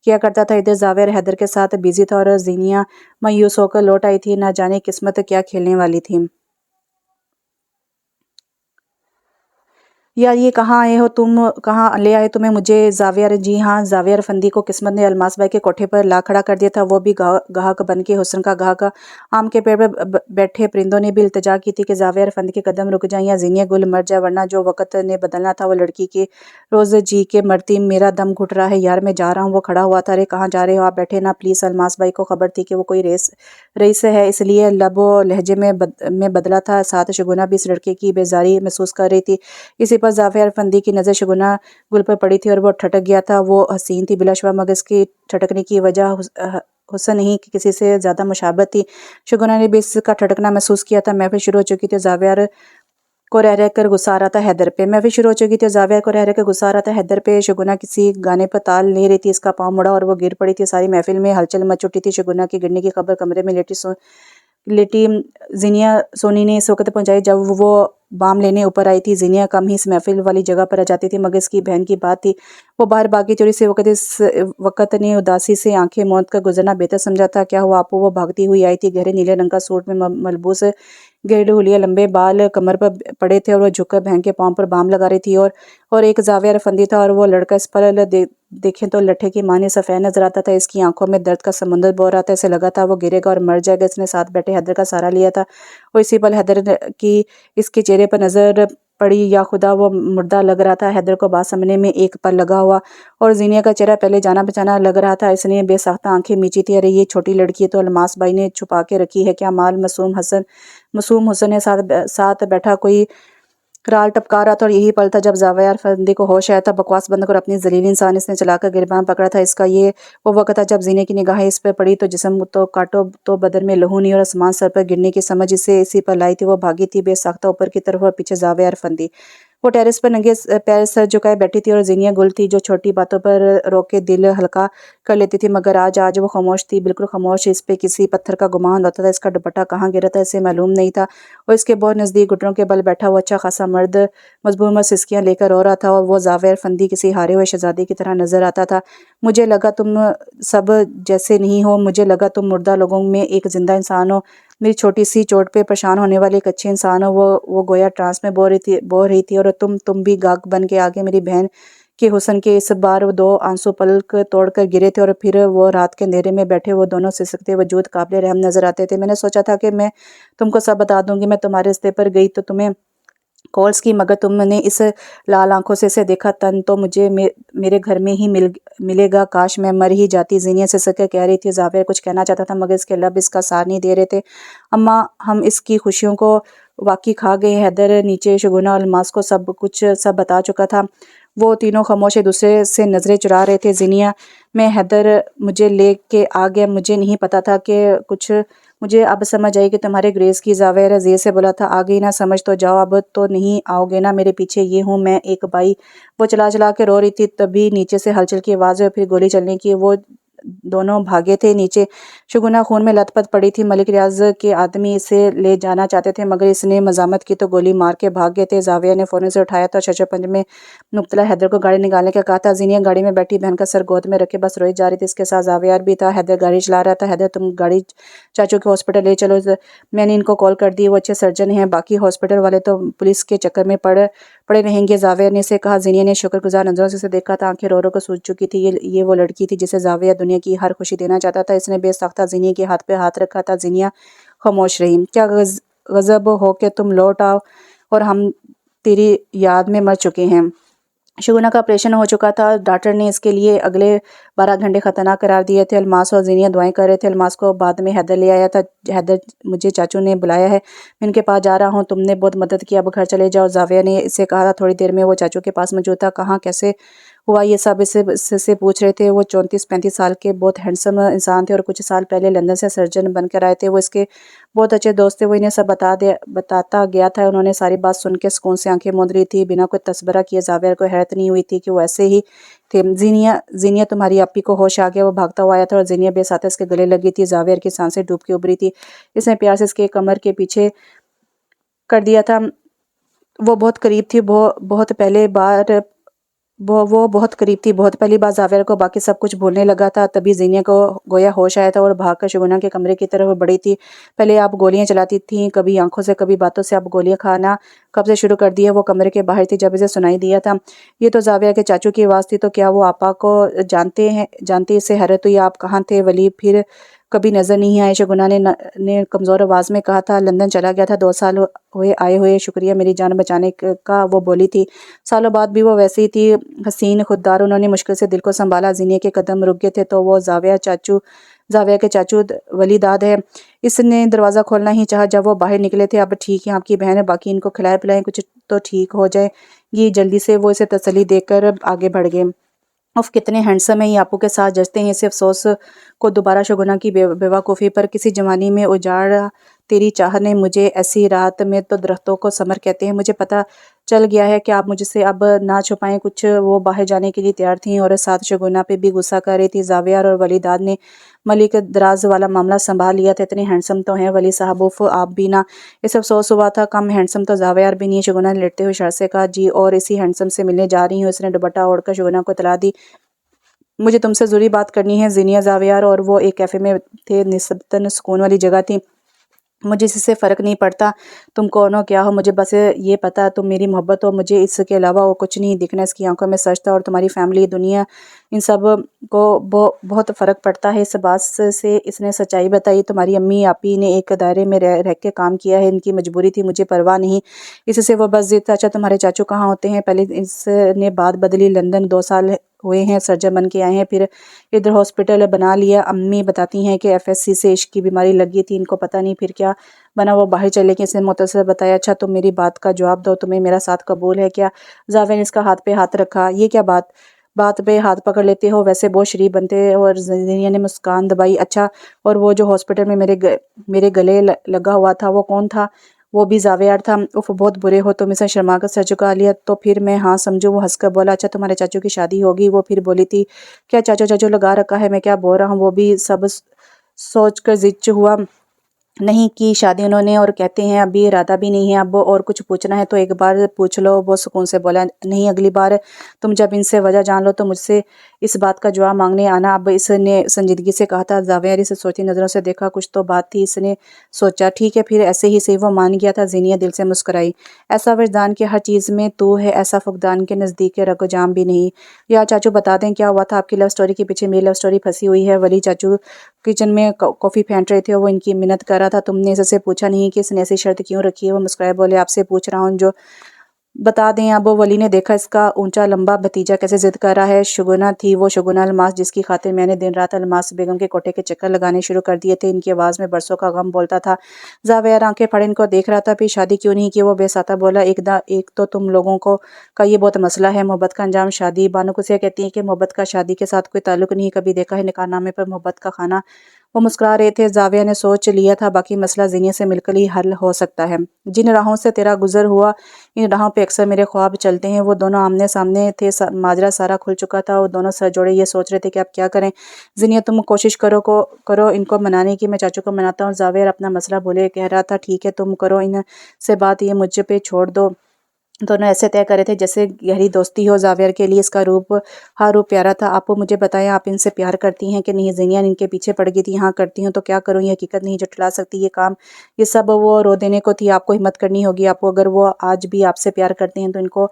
किया करता था। इधर जाविया हैदर के साथ बिजी था, और जिनिया मायूस होकर लौट आई थी। ना जाने किस्मत क्या खेलने वाली थी। यार ये कहाँ आए हो तुम, कहाँ ले आए तुम्हें मुझे जावियर। जी हाँ, जावियर फंदी को किस्मत ने अलमास भाई के कोठे पर ला खड़ा कर दिया था, वो भी गाहक बन के हुस्न का गाहक। आम के पेड़ पर बैठे परिंदों ने भी इल्तिजा की थी कि जावियर फंदी के कदम रुक जाएं या ज़ीनिया गुल मर जाए, वरना जो वक्त ने बदलना था वो लड़की के रोज़ जी के मरती। मेरा दम घुट रहा है यार, मैं जा रहा हूँ। वो खड़ा हुआ था। अरे कहाँ जा रहे हो आप, बैठे ना प्लीज़। अलमास भाई को खबर थी कि वो कोई रईस है, इसलिए लबो लहजे में बदला था। साथ शगुना भी इस लड़के की बेजारी महसूस कर रही थी। इसी पर जाफिर फंदी की नज़र शगुना गुल पर पड़ी थी और वो ठटक गया था। वो हसीन थी बिलाशुबा, मगर इसकी ठटकने की वजह हुस्न नहीं कि किसी से ज़्यादा मुशाबत थी। शगुना ने भी इसका ठटकना महसूस किया था। महफिल शुरू हो चुकी थी। जावियर को रह कर गुस्सा आ रहा था हैदर पे। महफिल शुरू हो चुकी थी। जावियर को रह कर गुस्सा आ रहा था हैदर पे। शगुना किसी गाने पर ताल ले रही थी, इसका पाँव मुड़ा और वो गिर पड़ी थी। सारी महफिल में हलचल मच उठी थी। शगुना की गिरने की खबर कमरे में लेटी ज़ीनिया सोनी ने इस वक्त पहुंचाई जब वो बाम लेने ऊपर आई थी। ज़ीनिया कम ही इस महफिल वाली जगह पर आ जाती थी, मगर इसकी बहन की बात थी। वो बाहर भागी थी और इस वक्त ने उदासी से आंखें मौत का गुजरना बेहतर समझा था। क्या हुआ आपको? वो भागती हुई आई थी। गहरे नीले रंग का सूट में मलबूस गेड़ हुलिया, लंबे बाल कमर पर पड़े थे और वो झुककर बहन के पाँव पर बाम लगा रही थी। और एक जावियर फंदी था और वो लड़का इस पर देखें तो लट्ठे की माने सफ़ेद नजर आता था। इसकी आंखों में दर्द का समुंदर बह रहा था। इसे लगा था वो गिरेगा और मर जाएगा। इसने साथ बैठे हैदर का सहारा लिया था और इसी पल हैदर की इसके चेहरे पर नजर पड़ी। या खुदा, वो मुर्दा लग रहा था। हैदर को बात समझने में एक पल लगा हुआ और ज़ीनिया का चेहरा पहले जाना पहचाना लग रहा था। इसने बेसाख्ता आंखें मींची थी। अरे ये छोटी लड़की है तो अलमास भाई ने छुपा के रखी है क्या? मासूम हुसन ने साथ बैठा कोई राल टपका रहा था और यही पल था जब जावियर फंदी को होश आया था। बकवास बंद कर अपनी जलील इंसान इसने चलाकर गिरबान पकड़ा था इसका। ये वो वक्त था जब जीने की निगाहें इस पर पड़ी तो जिस्म तो काटो तो बदन में लहू नहीं और आसमान सर पर गिरने की समझ इसे इसी पर लाई थी। वो भागी थी बेसाख्ता ऊपर की तरफ और पीछे जावियर फंदी। वो टेरेस पर नंगे पैर सर झुकाए बैठी थी और ज़ीनिया गुल थी जो छोटी बातों पर रोक के दिल हल्का कर लेती थी, मगर आज वो खामोश थी, बिल्कुल खामोश। इस पे किसी पत्थर का गुमान होता था। इसका दुपट्टा कहाँ गिरा था इसे मालूम नहीं था और इसके बहुत नज़दीक घुटनों के बल बैठा हुआ अच्छा खासा मर्द मजबूर सिसकियाँ लेकर रो रहा था और वो जावियर फंदी किसी हारे हुए शहजादी की तरह नजर आता था। मुझे लगा तुम सब जैसे नहीं हो, मुझे लगा तुम मुर्दा लोगों में एक जिंदा इंसान हो। मेरी छोटी सी चोट पे परेशान होने वाले एक अच्छे इंसान हो। वो गोया ट्रांस में बो रही थी और तुम भी गाग बन के आगे मेरी बहन के हुस्न के इस बार वो दो आंसू पलक तोड़कर गिरे थे और फिर वो रात के अंधेरे में बैठे वो दोनों सिसकते वजूद काबिल रहम नजर आते थे। मैंने सोचा था कि मैं तुमको सब बता दूंगी। मैं तुम्हारे रिश्ते पर गई तो तुम्हें कॉल्स की, मगर तुमने इस लाल आंखों से इसे देखा। तन तो मुझे मेरे घर में ही मिलेगा। काश मैं मर ही जाती। ज़ीनिया से सके कह रही थी। जावियर कुछ कहना चाहता था मगर इसके लब इसका साथ नहीं दे रहे थे। अम्मा, हम इसकी खुशियों को वाकई खा गए। हैदर नीचे शगुना और अलमास को सब बता चुका था। वो तीनों खामोश एक दूसरे से नजरें चुरा रहे थे। ज़ीनिया में हैदर मुझे ले के आ गया। मुझे नहीं पता था कि कुछ। मुझे अब समझ आई कि तुम्हारे ग्रेस की। जावेर अजीज से बोला था। आ गई ना समझ? तो जाओ, अब तो नहीं आओगे ना मेरे पीछे? ये हूँ मैं, एक बाई। वो चला चला के रो रही थी। तभी नीचे से हलचल की आवाज़ और फिर गोली चलने की। वो दोनों भागे थे नीचे। शुगुना खून में लथपथ पड़ी थी। मलिक रियाज के आदमी इसे ले जाना चाहते थे मगर इसने मजामत की तो गोली मार के भाग गए थे। जाविया ने फ़ौरन से उठाया था। शशरपंज में मुब्तला हैदर को गाड़ी निकालने का कहा था। ज़ीनिया गाड़ी में बैठी बहन का सर गोद में रखे बस रोई जा रही थी। इसके साथ जावियार भी था। हैदर गाड़ी चला रहा था। हैदर, तुम गाड़ी चाचू के हॉस्पिटल ले चलो। मैंने इनको कॉल कर दी, वो अच्छे सर्जन हैं। बाकी हॉस्पिटल वाले तो पुलिस के चक्कर में पड़े रहेंगे। जाविया ने इसे कहा। ज़ीनिया ने शुक्रगुजार नजरों से देखा था। आंखें रो रो कर सूज चुकी थी। ये वो लड़की थी जिसे जाविया दुनिया की हर खुशी देना चाहता था। इसने बेसाख्ता ज़ीनिया के हाथ पे हाथ रखा था। ज़ीनिया खामोश रही। क्या गजब हो के तुम लौट आओ और हम तेरी याद में मर चुके हैं। शुगुना का ऑपरेशन हो चुका था। डॉक्टर ने इसके लिए अगले 12 घंटे खतरनाक करार दिए थे। अलमास और ज़ीनिया दुआएं कर रहे थे। अलमास को बाद में हैदर ले आया था। हैदर, मुझे चाचू ने बुलाया है, मैं इनके पास जा रहा हूँ। तुमने बहुत मदद की, अब घर चले जाओ। जाविया ने इसे कहा था। थोड़ी देर में वो चाचू के पास मौजूद था। कहाँ कैसे हुआ ये सब इससे पूछ रहे थे। वो 34-35 साल के बहुत हैंडसम इंसान थे और कुछ साल पहले लंदन से सर्जन बनकर आए थे। वो इसके बहुत अच्छे दोस्त थे। वो इन्हें सब बताता गया था। उन्होंने सारी बात सुन के सुकून से आंखें मूंद रही थी बिना कोई तस्बरा किए। जावियर को हैरत नहीं हुई थी कि वो ऐसे ही थे। ज़ीनिया तुम्हारी आपी को होश आ गया। वो भागता हुआ आया था और ज़ीनिया बेसाता इसके गले लगी थी। जावियर की सांसें डूब के उभरी थी। इसने प्यार से इसके कमर के पीछे कर दिया था। वो बहुत करीब थी। बहुत पहले बार वो बहुत करीब थी। बहुत पहली बार जावियर को बाकी सब कुछ भूलने लगा था। तभी ज़ीनिया को गोया होश आया था और भागकर शगुना के कमरे की तरफ बढ़ी थी। पहले आप गोलियां चलाती थीं, कभी आंखों से कभी बातों से। अब गोलियां खाना कब से शुरू कर दिया? वो कमरे के बाहर थी जब इसे सुनाई दिया था। ये तो जाविया के चाचू की आवाज़ थी। तो क्या वो आपा को जानती? इससे हैरत हुई। आप कहाँ थे? वली फिर कभी नजर नहीं आए। शगुना ने कमज़ोर आवाज़ में कहा था। लंदन चला गया था, 2 साल हुए आए हुए। शुक्रिया मेरी जान बचाने का, वो बोली थी। सालों बाद भी वो वैसी थी, हसीन खुददार। उन्होंने मुश्किल से दिल को संभाला। जीनिया के कदम रुक गए थे। तो वो जाविया के चाचू वली दाद है। इसने दरवाज़ा खोलना ही चाहा जब वो बाहर निकले थे। अब ठीक है, आपकी बहन है, बाकी इनको खिलाए पिलाएं, कुछ तो ठीक हो जाए। ये जल्दी से वो इसे तसल्ली देकर आगे बढ़ गए। उफ, कितने हैंडसम है ये, आपू के साथ जचते हैं। इसे अफसोस को दोबारा शगुना की बेवकूफ़ी पर। किसी जवानी में उजाड़ा तेरी चाह ने मुझे, ऐसी रात में तो दरख्तों को समर कहते हैं। मुझे पता चल गया है कि आप मुझसे अब ना छुपाएं कुछ। वो बाहर जाने के लिए तैयार थीं और साथ शगुना पे भी गुस्सा कर रही थी। जाविया और वलीदाद ने मलिक दराज वाला मामला संभाल लिया था। इतने हैंडसम तो हैं वली साहब, उफ आप भी ना। इसे अफसोस हुआ था, कम हैंडसम तो जावियार भी नहीं है। शगुना ने लेटते हुए शर से कहा, जी, और इसी हैंडसम से मिलने जा रही हूँ। इसने दुपट्टा ओढ़कर शगुना को इतला दी। मुझे तुमसे ज़रूरी बात करनी है। ज़ीनिया, जावियार और वो एक कैफ़े में थे। निस्बतन सुकून वाली जगह थी। मुझे इससे फ़र्क नहीं पड़ता तुम कौन हो, क्या हो। मुझे बस ये पता तुम मेरी मोहब्बत हो। मुझे इसके अलावा वो कुछ नहीं दिखना। इसकी आंखों में सच था। और तुम्हारी फैमिली, दुनिया, इन सब को बहुत फ़र्क पड़ता है। इस बात से इसने सच्चाई बताई। तुम्हारी अम्मी आपी ने एक दायरे में रह के काम किया है। इनकी मजबूरी थी, मुझे परवाह नहीं। इससे वो बस जिद था। अच्छा, तुम्हारे चाचू कहाँ होते हैं? पहले इसने बात बदली। लंदन 2 साल हुए हैं, सर्जन बन के आए हैं, फिर इधर हॉस्पिटल बना लिया। अम्मी बताती हैं कि FSC से इश्क की बीमारी लगी थी। इनको पता नहीं फिर क्या बना, वो बाहर चले गए। इसने मुतसर बताया। अच्छा, तुम मेरी बात का जवाब दो, तुम्हें मेरा साथ कबूल है क्या? जावेद ने इसका हाथ पे हाथ रखा। ये क्या बात बात पे हाथ पकड़ लेते हो? वैसे बहुत शरीफ बनते हो। और ज़िनिया ने मुस्कान दबाई। अच्छा, और वो जो हॉस्पिटल में मेरे गले लगा हुआ था, वो कौन था? वो भी जावेयार था। उफ, बहुत बुरे हो तुम। इसे शर्मा कर सर झुका लिया। तो फिर मैं हाँ समझू। वो हंसकर बोला, अच्छा, तुम्हारे चाचू की शादी होगी? वो फिर बोली थी, क्या चाचू चाचू लगा रखा है, मैं क्या बोल रहा हूँ। वो भी सब सोच कर जिच हुआ। नहीं की शादी उन्होंने, और कहते हैं अभी इरादा भी नहीं है। अब और कुछ पूछना है तो एक बार पूछ लो। वो सुकून से बोला, नहीं, अगली बार तुम जब इनसे वजह जान लो तो मुझसे इस बात का जवाब मांगने आना। अब इसने संजीदगी से कहा था। जावेरी से सोचती नज़रों से देखा। कुछ तो बात थी। इसने सोचा, ठीक है फिर ऐसे ही सही। वो मान गया था। ज़ीनिया दिल से मुस्कुराई। ऐसा वजदान के हर चीज़ में तू है, ऐसा फुकदान के नज़दीक के रगो जाम भी नहीं। या चाचू बता दें क्या हुआ था आपकी लव स्टोरी के पीछे? मेरी लव स्टोरी फंसी हुई है। वली चाचू किचन में कॉफ़ी फेंट रहे थे। वो इनकी मिन्नत कर रहा था। तुमने इससे पूछा नहीं कि इसने ऐसी शर्त क्यों रखी है? वो मुस्कुराए बोले, आपसे पूछ रहा हूँ जो बता दें। अब वली ने देखा इसका ऊंचा लंबा भतीजा कैसे जिद कर रहा है। शुगुना थी वो, शुगुना अलमास, जिसकी खातिर मैंने दिन रात अलमास बेगम के कोठे के चक्कर लगाने शुरू कर दिए थे। इनकी आवाज़ में बरसों का गम बोलता था। जावेर आंखें फाड़े इनको देख रहा था। फिर शादी क्यों नहीं की? वो बेसाता बोला, एक तो तुम लोगों को का ये बहुत मसला है। मोहब्बत का अंजाम शादी। बानो कुसिया कहती है कि मोहब्बत का शादी के साथ कोई ताल्लुक नहीं। कभी देखा है निकाहनामे पर मोहब्बत का खाना? वो मुस्कुरा रहे थे। जाविया ने सोच लिया था, बाकी मसला ज़ीनिया से मिलकर ही हल हो सकता है। जिन राहों से तेरा गुजर हुआ, इन राहों पे अक्सर मेरे ख्वाब चलते हैं। वो दोनों आमने सामने थे। माजरा सारा खुल चुका था। वो दोनों सर जोड़े ये सोच रहे थे कि अब क्या करें। ज़ीनिया, तुम कोशिश करो इनको मनाने की। मैं चाचू को मनाता हूँ। जावेर अपना मसला बोले कह रहा था। ठीक है, तुम करो इन से बात, ये मुझ पे छोड़ दो। दोनों ऐसे तय करे थे जैसे गहरी दोस्ती हो। जावियर के लिए इसका रूप, हाँ, रूप प्यारा था। आपको मुझे बताएं, आप इनसे प्यार करती हैं कि नहीं? ज़ीनिया इनके पीछे पड़ गई थी। हाँ करती हूँ, तो क्या करूँ? ये हकीकत नहीं झुठला सकती। ये काम, ये सब वो रो देने को थी। आपको हिम्मत करनी होगी। आपको, अगर वो आज भी आपसे प्यार करते हैं तो इनको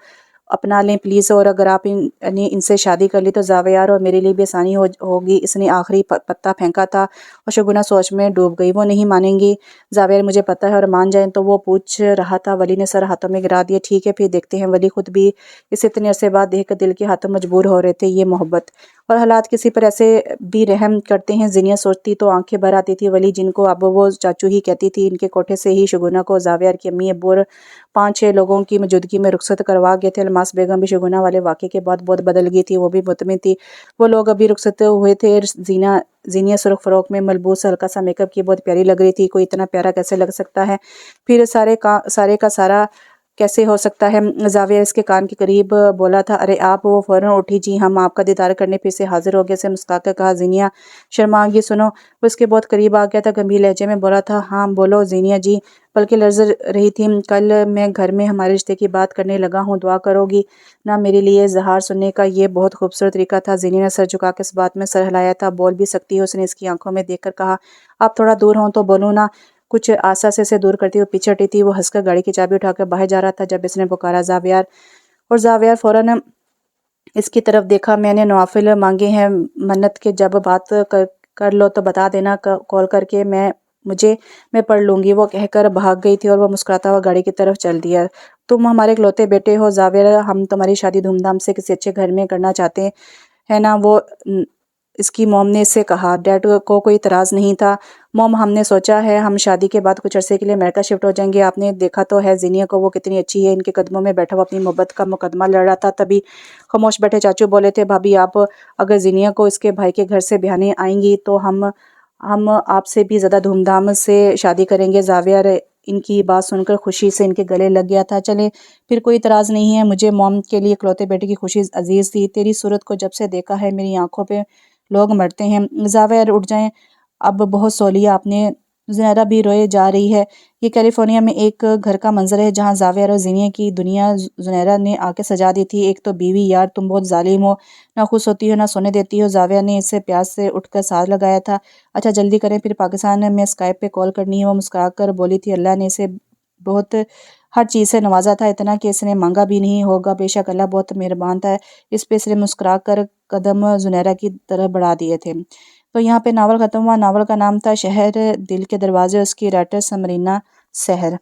अपना लें प्लीज़। और अगर आप इनसे शादी कर ली तो जावेयार और मेरे लिए भी आसानी होगी। इसने आखिरी पत्ता फेंका था और शगुना सोच में डूब गई। वो नहीं मानेंगी जावेर, मुझे पता है, और मान जाएं तो। वो पूछ रहा था। वली ने सर हाथों में गिरा दिया। ठीक है फिर देखते हैं। वली खुद भी इसे इतने अरसे बाद देख कर दिल के हाथों मजबूर हो रहे थे। ये मोहब्बत और हालात किसी पर ऐसे भी रहम करते हैं। ज़ीनिया सोचती तो आंखें भर आती थी। वली, जिनको अब वो चाचू ही कहती थी, इनके कोठे से ही शगुना को जावेर की अम्मी अब्बू और 5-6 लोगों की मौजूदगी में रुखसत करवा गए थे। अलमास बेगम भी शगुना वाले वाक़े के बाद बहुत बदल गई थी। वो भी मुतमिन थी। वो लोग अभी रुखसत हुए थे। ज़ीनिया सुर्ख फ़रोक में मलबूस हल्का सा मेकअप की बहुत प्यारी लग रही थी। कोई इतना प्यारा कैसे लग सकता है? फिर सारे का सारा कैसे हो सकता है। जाविया इसके कान के करीब बोला था, अरे आप। वो फ़ौरन उठी, जी हम आपका दीदार करने फिर से हाजिर हो गए से मुस्कुरा कर कहा। ज़ीनिया शर्मा गई। सुनो। वो इसके बहुत करीब आ गया था, गंभीर लहजे में बोला था, हाँ बोलो ज़ीनिया जी। बल्कि लर्ज़ रही थी। कल मैं घर में हमारे रिश्ते की बात करने लगा हूँ, दुआ करोगी ना मेरे लिए। इज़हार सुनने का ये बहुत खूबसूरत तरीका था। ज़ीनिया ने सर झुका के इस बात में सर हिलाया था। बोल भी सकती है, उसने इसकी आंखों में देखकर कहा। आप थोड़ा दूर हों तो बोलूँ ना। कुछ आसा से दूर करती हुई पीछे हटी थी। वो हंसकर गाड़ी की चाबी उठाकर बाहर जा रहा था जब इसने पुकारा, ज़ावियार। और ज़ावियार फ़ौरन इसकी तरफ देखा। मैंने नवाफिल मांगे हैं मन्नत के, जब बात कर लो तो बता देना कॉल करके, मैं पढ़ लूँगी। वो कहकर भाग गई थी और वो मुस्कुराता हुआ गाड़ी की तरफ चल दिया। तुम हमारे इकलौते बेटे हो ज़ावियर, हम तुम्हारी शादी धूमधाम से किसी अच्छे घर में करना चाहते हैं ना। वो इसकी मॉम ने इससे कहा। डैड को कोई इतराज़ नहीं था। मॉम, हमने सोचा है हम शादी के बाद कुछ अरसे के लिए अमेरिका शिफ्ट हो जाएंगे। आपने देखा तो है ज़ीनिया को, वो कितनी अच्छी है। इनके कदमों में बैठा वो अपनी मोहब्बत का मुकदमा लड़ रहा था। तभी खामोश बैठे चाचू बोले थे, भाभी आप अगर ज़ीनिया को इसके भाई के घर से ब्याहने आएंगी तो हम आपसे भी ज़्यादा धूमधाम से शादी करेंगे। ज़ावियर इनकी बात सुनकर खुशी से इनके गले लग गया था। चले फिर कोई इतराज़ नहीं है, मुझे मॉम के लिए इकलौते बेटे की खुशी अजीज़ थी। तेरी सूरत को जब से देखा है मेरी आंखों पे लोग मरते हैं। ज़ावियर उठ जाएं, अब बहुत सो लिया आपने। ज़ुनैरा भी रोए जा रही है। ये कैलिफोर्निया में एक घर का मंजर है जहाँ ज़ावियर और ज़ीनिया की दुनिया ज़ुनैरा ने आके सजा दी थी। एक तो बीवी, यार तुम बहुत जालिम हो, ना खुश होती हो ना सोने देती हो। ज़ाविया ने इससे प्यार से उठकर साथ लगाया था। अच्छा जल्दी करें, फिर पाकिस्तान में स्काइप पे कॉल करनी है। वो मुस्कुरा कर बोली थी, अल्लाह ने इसे बहुत हर चीज़ से नवाजा था, इतना कि इसने मांगा भी नहीं होगा। बेशक अल्लाह बहुत मेहरबान था। इस पे इसने मुस्कुरा कर कदम ज़ुनैरा की तरफ बढ़ा दिए थे। तो यहाँ पे नावल ख़त्म हुआ। नावल का नाम था शहर दिल के दरवाजे, उसकी राइटर समरीना सहर।